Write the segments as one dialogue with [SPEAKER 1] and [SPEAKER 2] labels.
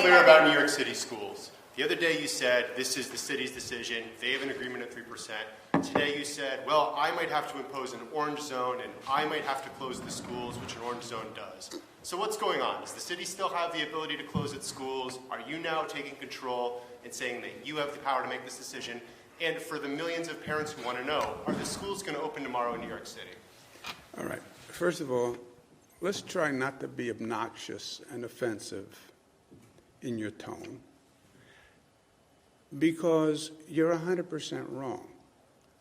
[SPEAKER 1] clear about New York City schools. The other day you said this is the city's decision. They have an agreement at 3%. Today you said, well, I might have to impose an orange zone and I might have to close the schools, which an orange zone does. So what's going on? Does the city still have the ability to close its schools? Are you now taking control and saying that you have the power to make this decision? And for the millions of parents who want to know, are the schools going to open tomorrow in New York City?
[SPEAKER 2] All right. First of all, let's try not to be obnoxious and offensive in your tone, because you're 100% wrong.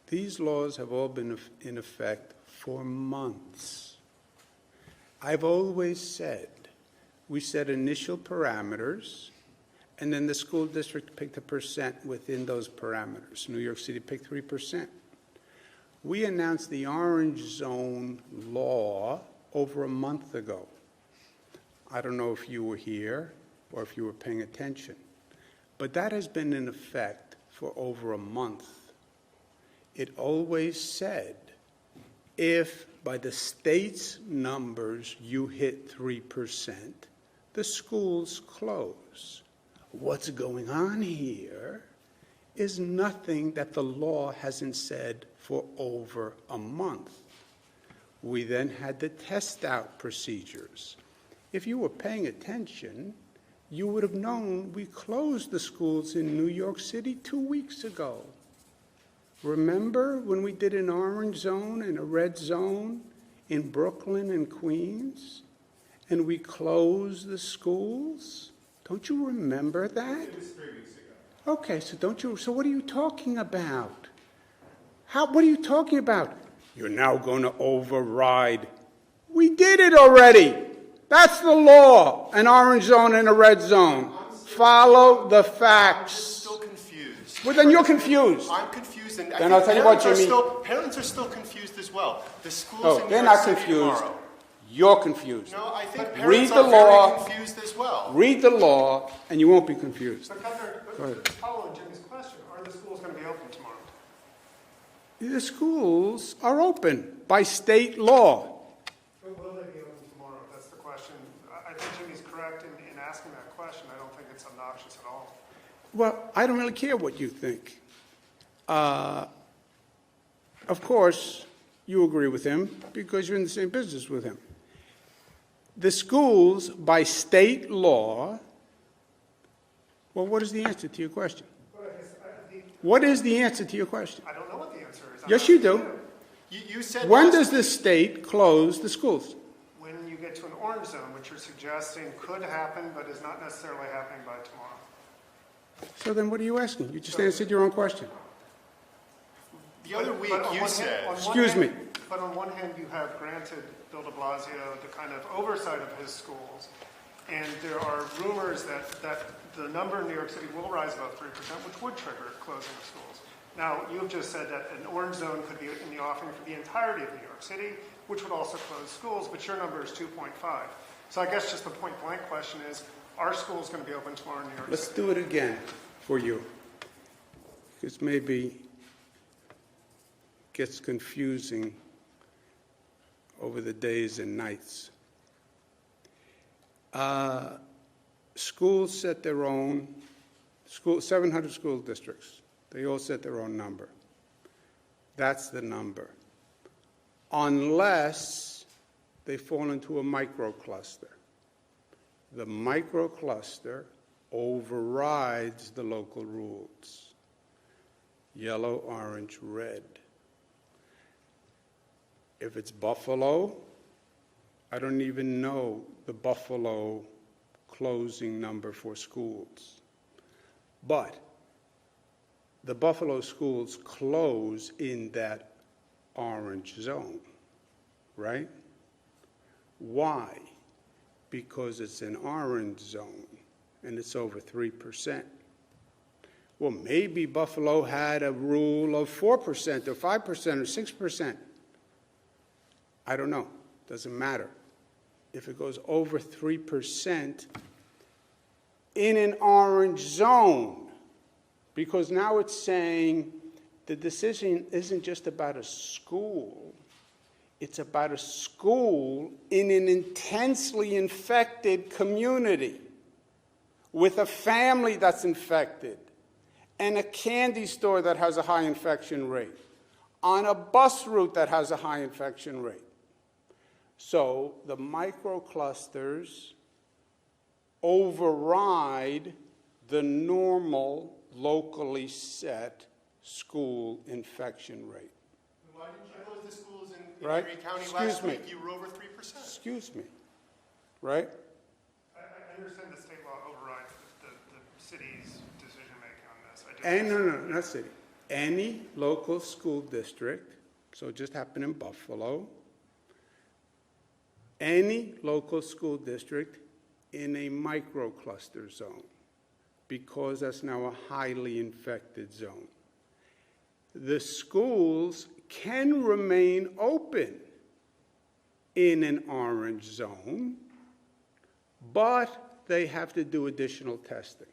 [SPEAKER 2] These laws have all been in effect for months. I've always said we set initial parameters, and then the school district picked a percent within those parameters. New York City picked 3%. We announced the orange zone law over a month ago. I don't know if you were here or if you were paying attention, but that has been in effect for over a month. It always said, if by the state's numbers you hit 3%, the schools close. What's going on here is nothing that the law hasn't said for over a month. We then had the test out procedures. If you were paying attention, you would have known we closed the schools in New York City 2 weeks ago. Remember when we did an orange zone and a red zone in Brooklyn and Queens, and we closed the schools? Don't you remember that?
[SPEAKER 1] It was 3 weeks ago.
[SPEAKER 2] Okay, so what are you talking about? What are you talking about? You're now going to override. We did it already. That's the law, an orange zone and a red zone. Follow the facts.
[SPEAKER 1] I'm still confused.
[SPEAKER 2] Well, then you're confused.
[SPEAKER 1] I'm confused. And
[SPEAKER 2] then I'll tell you what, Jimmy.
[SPEAKER 1] Parents are still confused as well. The schools in New
[SPEAKER 2] they're
[SPEAKER 1] York
[SPEAKER 2] not
[SPEAKER 1] City
[SPEAKER 2] confused.
[SPEAKER 1] tomorrow.
[SPEAKER 2] You're confused.
[SPEAKER 1] No, I think
[SPEAKER 2] Read
[SPEAKER 1] parents
[SPEAKER 2] the
[SPEAKER 1] are
[SPEAKER 2] law.
[SPEAKER 1] very confused as well.
[SPEAKER 2] Read the law, and you won't be confused.
[SPEAKER 3] But Governor, following Jimmy's question, are the schools going to be open tomorrow?
[SPEAKER 2] The schools are open by state law.
[SPEAKER 3] But will they be open tomorrow? That's the question. I think Jimmy's correct in asking that question. I don't think it's obnoxious at all.
[SPEAKER 2] Well, I don't really care what you think. Of course, you agree with him because you're in the same business with him. The schools, by state law, well, what is the answer to your question? What is the answer to your question?
[SPEAKER 3] I don't know what the answer is.
[SPEAKER 2] Yes, you do.
[SPEAKER 1] You said
[SPEAKER 2] When does the state close the schools?
[SPEAKER 3] When you get to an orange zone, which you're suggesting could happen but is not necessarily happening by tomorrow.
[SPEAKER 2] So then what are you asking? You just answered your own question.
[SPEAKER 1] The other week you said...
[SPEAKER 2] Excuse me.
[SPEAKER 3] But on one hand, you have granted Bill de Blasio the kind of oversight of his schools, and there are rumors that the number in New York City will rise above 3%, which would trigger closing of schools. Now, you've just said that an orange zone could be in the offering for the entirety of New York City, which would also close schools, but your number is 2.5. So I guess just the point-blank question is, are schools going to be open tomorrow in New York
[SPEAKER 2] Let's
[SPEAKER 3] City?
[SPEAKER 2] do it again for you, because maybe gets confusing over the days and nights. Schools set their own, 700 school districts. They all set their own number. That's the number. Unless they fall into a microcluster. The microcluster overrides the local rules. Yellow, orange, red. If it's Buffalo, I don't even know the Buffalo closing number for schools. But the Buffalo schools close in that orange zone, right? Why? Because it's an orange zone and it's over 3%. Well, maybe Buffalo had a rule of 4% or 5% or 6%. I don't know. Doesn't matter. If it goes over 3% in an orange zone, because now it's saying the decision isn't just about a school, it's about a school in an intensely infected community. with a family that's infected and a candy store that has a high infection rate, on a bus route that has a high infection rate. So the microclusters override the normal locally set school infection rate.
[SPEAKER 1] Why didn't you close the schools in
[SPEAKER 2] Right?
[SPEAKER 1] Erie County
[SPEAKER 2] Excuse
[SPEAKER 1] last
[SPEAKER 2] me.
[SPEAKER 1] week? You were over 3%.
[SPEAKER 2] Excuse me, right?
[SPEAKER 3] I understand the state law overrides the city's decision-making on this.
[SPEAKER 2] And no, not city. Any local school district, so it just happened in Buffalo, any local school district in a microcluster zone, because that's now a highly infected zone. The schools can remain open in an orange zone, but they have to do additional testing.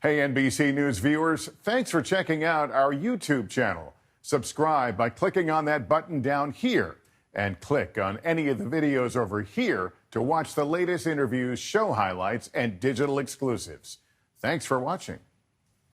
[SPEAKER 4] Hey, NBC News viewers, thanks for checking out our YouTube channel. Subscribe by clicking on that button down here and click on any of the videos over here to watch the latest interviews, show highlights, and digital exclusives. Thanks for watching.